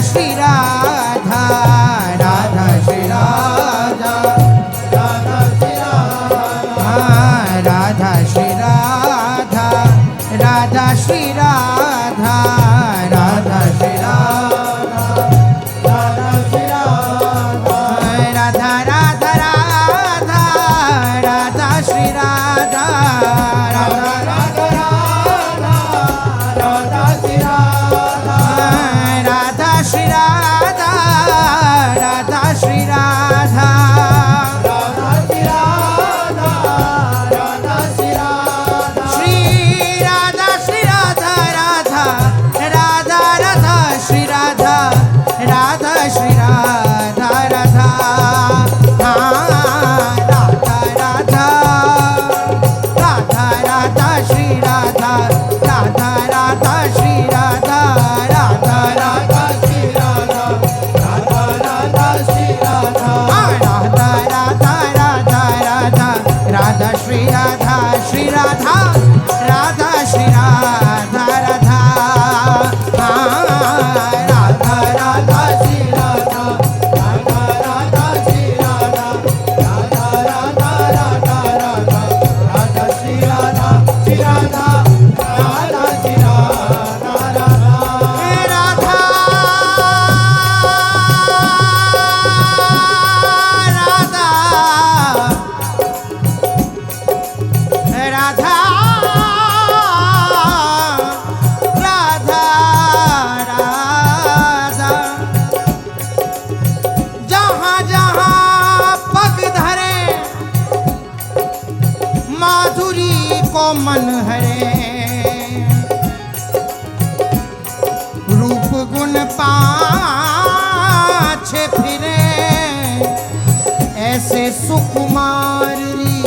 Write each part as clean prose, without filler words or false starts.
श्री राधा, राधा श्री राधा, राधा श्री राधा, राधा श्री राधा, राधा श्री राधा, राधा श्री राधा, राधा श्री राधा, राधा राधा राधा, राधा श्री राधा, राधा राधा राधा, राधा श्री राधा, राधा श्री राधा, राधा श्री राधा, राधा श्री राधा, राधा श्री राधा, श्री राधा श्री राधा, राधा राधा राधा श्री राधा, राधा श्री राधा, राधा राधा राधा, राधा राधा श्री राधा, राधा राधा श्री राधा, राधा राधा श्री राधा, राधा राधा श्री राधा, राधा राधा राधा राधा, राधा श्री राधा, श्री राधा, राधा श्री राधा, राधा राधा राधा श्री राधा, राधा राधा श्री राधा, राधा राधा राधा राधा, राधा श्री राधा, श्री राधा, राधा श्री राधा, राधा राधा राधा राधा राधा, जहाँ जहाँ पग धरे माधुरी को मन हरे, रूप गुण पाछे फिरे ऐसे सुकुमारी,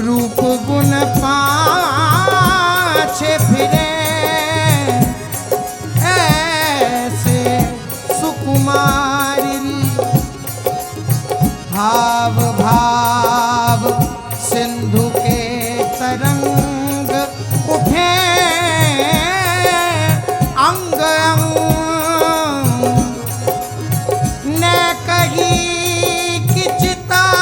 रूप गुण पाछे फिरे ऐसे सुकुमारी, भाव भाव सिंधु के तरंग उठे अंग अंग, न कही कि चितावनी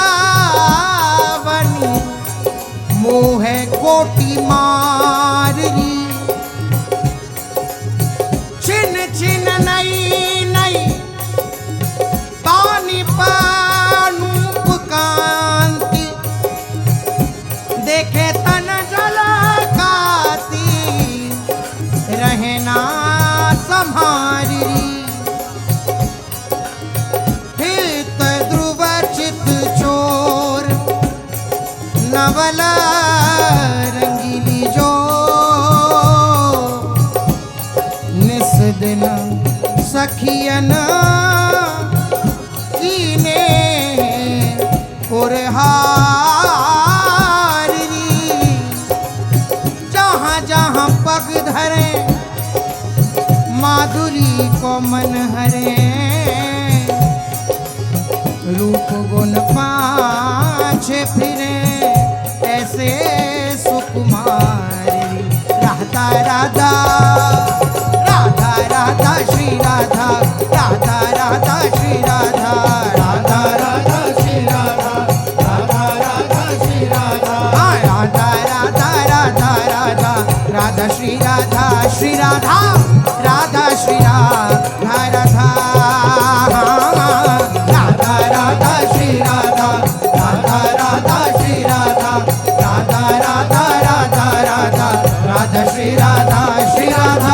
मोह कोटि मारी, छिन छिन नई नई पानी पानूप कांति, देखे तन झलकाती रहना सम्हारी, हित ध्रुव चित चोर नवल रंगीली जो, निस दिन सखियन कीने पुरहारी, जहाँ जहाँ पग धरे माधुरी को मन हरे, रूप गुण पाछे फिरे ऐसे सुकुमारी, राधा राधा राधा राधा श्री राधा, राधा राधा श्री राधा, राधा राधा श्री राधा, राधा राधा श्री राधा, राधा राधा राधा राधा, राधा श्री राधा, श्री राधा, राधा श्री राधा, राधा राधा राधा श्री राधा, राधा राधा श्री राधा, राधा राधा राधा राधा, राधा श्री राधा, श्री राधा।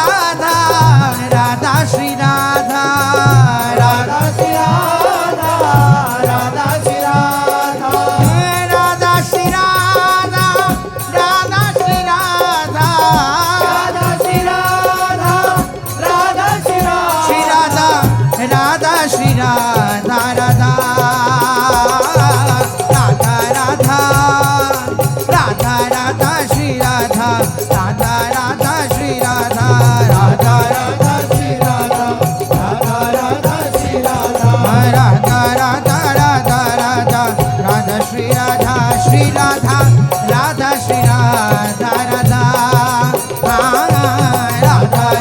राधा राधा श्री राधा राधा श्री राधा राधा श्री राधा राधा श्री राधा राधा श्री राधा राधा श्री राधा राधा श्री राधा राधा श्री राधा राधा राधा राधा राधा राधा श्री राधा राधा राधा श्री राधा राधा राधा श्री राधा राधा राधा श्री राधा राधा राधा राधा राधा राधा श्री राधा श्री राधा राधा श्री राधा राधा राधा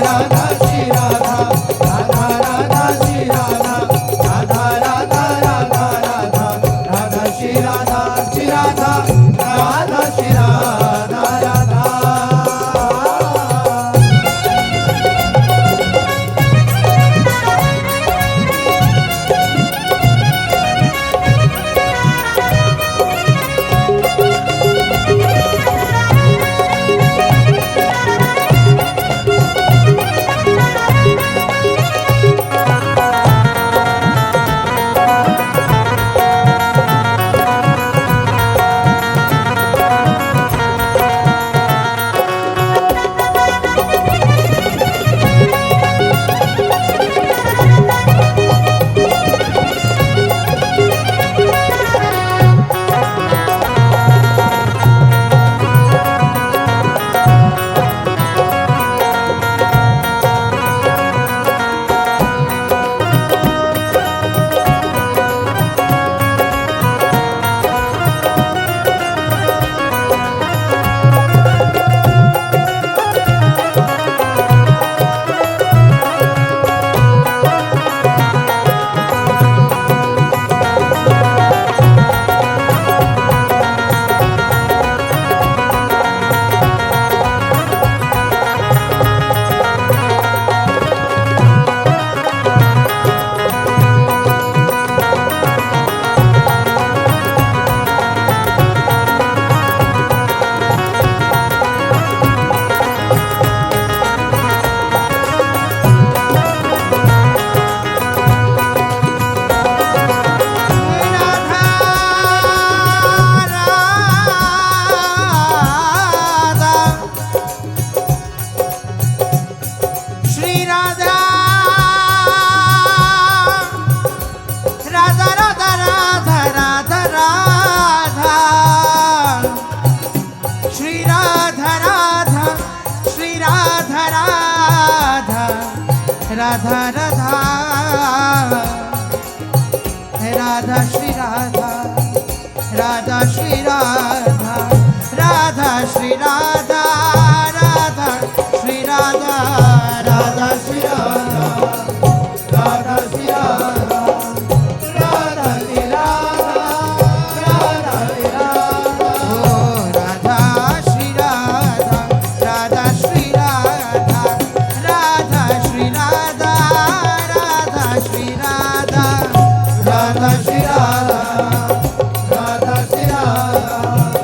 राधा श्री राधा राधा राधा श्री राधा राधा राधा राधा राधा राधा श्री राधा श्री राधा राधा श्री राधा राधा राधा राधा राधा श्री राधा राधा श्री राधा राधा श्री राधा राधा श्री राधा राधा श्री राधा राधा श्री राधा राधा श्री राधा राधा श्री राधा ओ राधा श्री राधा राधा श्री राधा राधा श्री राधा राधा श्री राधा राधा श्री राधा राधा श्री राधा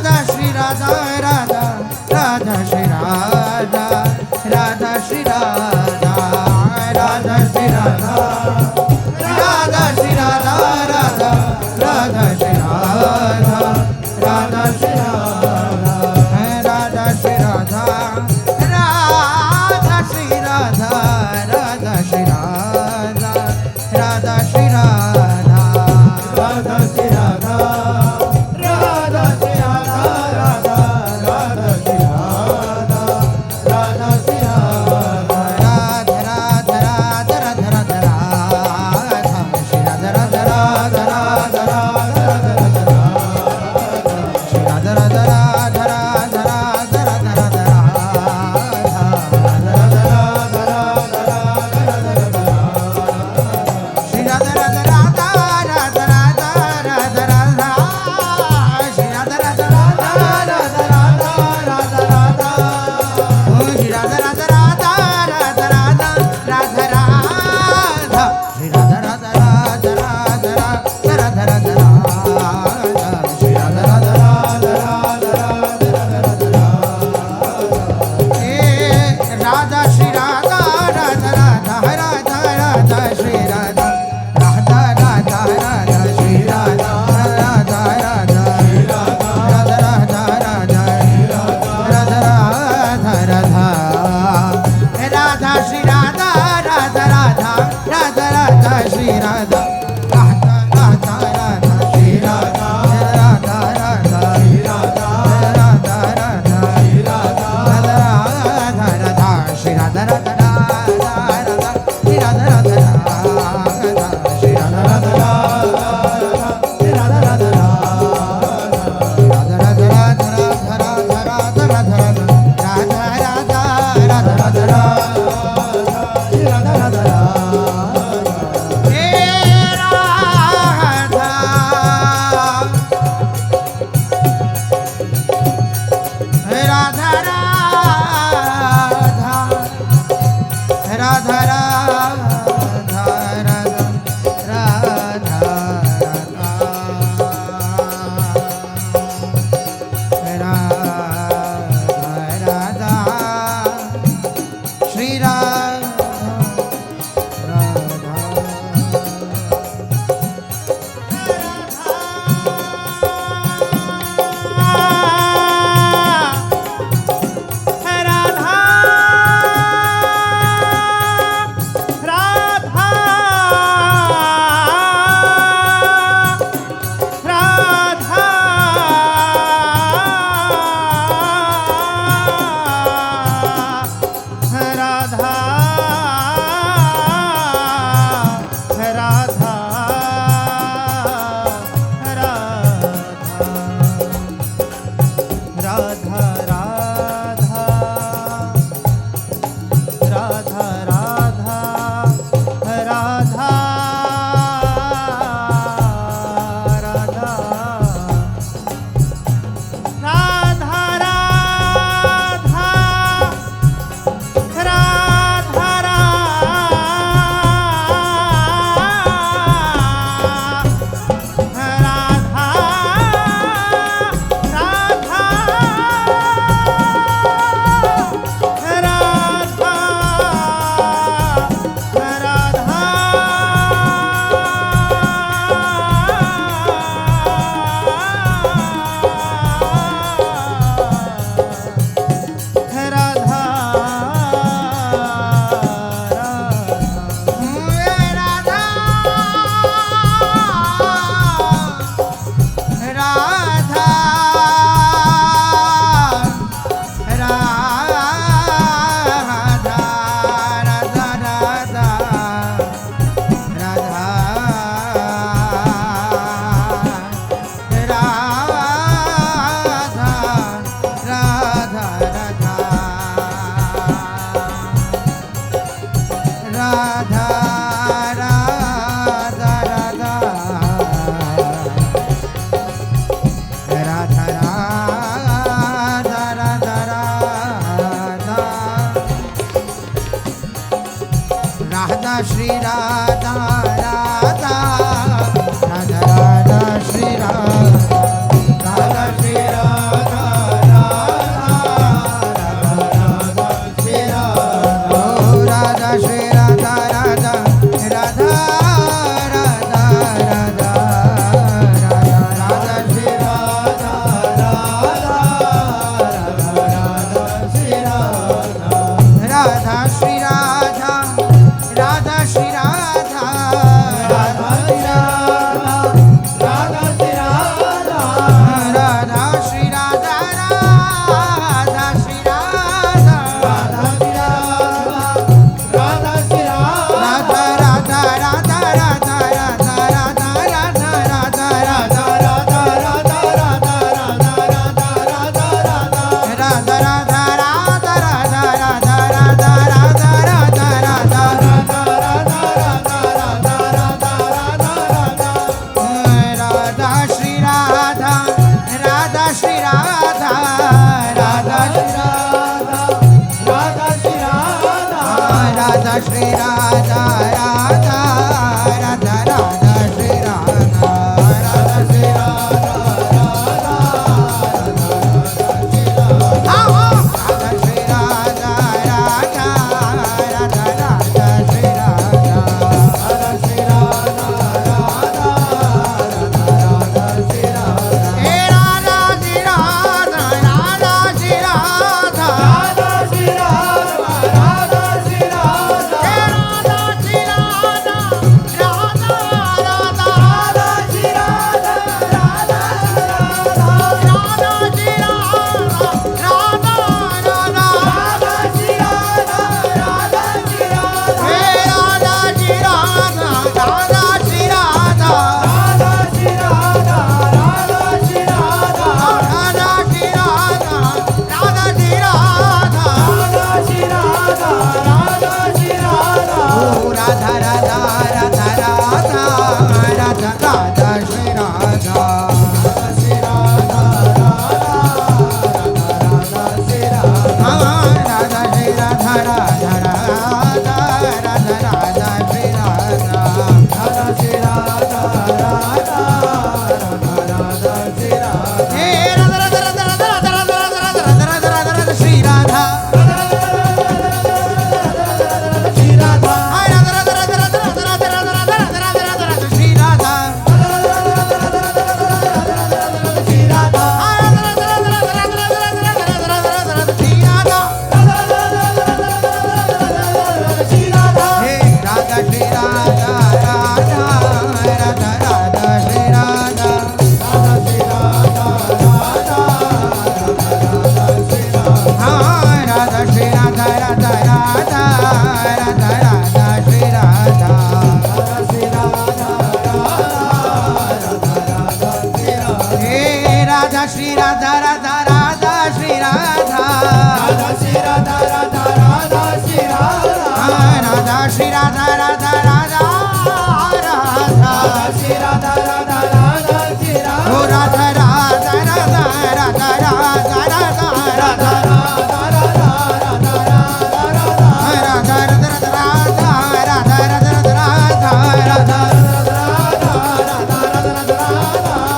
राधा श्री राधा राधा राधा श्री राधा राधा श्री राधा राधा श्री राधा राधा श्री राधा राधा राधा श्री राधा राधा श्री राधा राधा श्री राधा राधा श्री राधा राधा श्री राधा राधा श्री राधा राधा श्री राधा राधा श्री राधा राधा राधा श्री राधा राधा श्री राधा राधा राधा राधा राधा राधा राधा श्री राधा राधा राधा राधा राधा श्री राधा राधा राधा राधा राधा राधा राधा श्री राधा राधा राधा राधा राधा राधा राधा श्री राधा राधा राधा राधा राधा राधा राधा ओ श्री राधा राधा राधा राधा राधा राधा राधा श्री राधा राधा राधा राधा राधा राधा राधा श्री राधा राधा राधा राधा राधा राधा राधा श्री राधा राधा राधा राधा राधा श्री राधा राधा राधा राधा श्री राधा राधा राधा राधा राधा राधा राधा राधा राधा राधा श्री राधा राधा राधा राधा राधा श्री राधा राधा राधा राधा श्री राधा राधा राधा राधा राधा राधा राधा श्री राधा राधा राधा राधा श्री राधा राधा राधा श्री राधा राधा राधा श्री राधा राधा राधा राधा राधा राधा राधा राधा राधा राधा राधा श्री राधा राधा हे राधा राधा राधा राधा राधा श्री राधा राधा राधा राधा श्री राधा राधा राधा राधा श्री राधा राधा श्री राधा राधा श्री राधा राधा राधा राधा श्री राधा राधा श्री राधा राधा राधा श्री राधा हे राधा श्री राधा राधा श्री राधा राधा श्री राधा राधा श्री राधा हे राधा श्री राधा राधा राधा राधा श्री राधा राधा राधा श्री राधा राधा राधा श्री राधा राधा श्री राधा हे राधा श्री राधा राधा श्री राधा राधा श्री राधा राधा श्री राधा राधा श्री राधा राधा श्री राधा राधा श्री राधा राधा श्री राधा ओ राधा राधा राधा राधा राधा राधा श्री राधा श्री राधा राधा राधा श्री राधा राधा श्री राधा राधा राधा राधा राधा श्री राधा राधा श्री राधा राधा राधा श्री राधा हे राधा राधा राधा राधा राधा राधा राधा राधा राधा श्री राधा श्री राधा राधा राधा राधा राधा राधा राधा राधा राधा राधा श्री राधा श्री राधा राधा राधा राधा राधा राधा श्री राधा श्री राधा हे राधा श्री राधा राधा राधा राधा श्री राधा राधा श्री राधा राधा राधा श्री राधा राधा श्री राधा राधा राधा राधा राधा श्री राधा राधा श्री राधा राधा राधा श्री राधा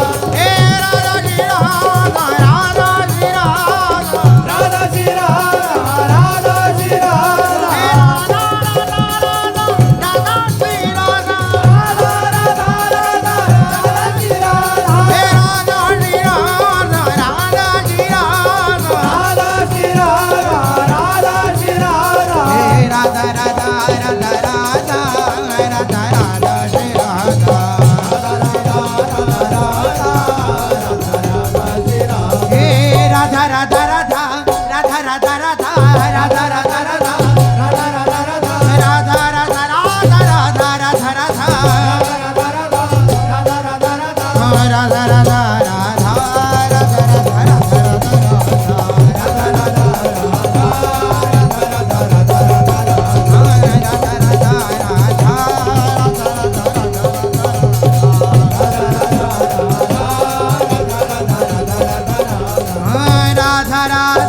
हे राधा श्री राधा राधा राधा श्री राधा राधा श्री राधा राधा राधा श्री राधा राधा श्री राधा राधा राधा राधा श्री राधा राधा राधा श्री राधा ओ राधा राधा राधा राधा राधा राधा राधा राधा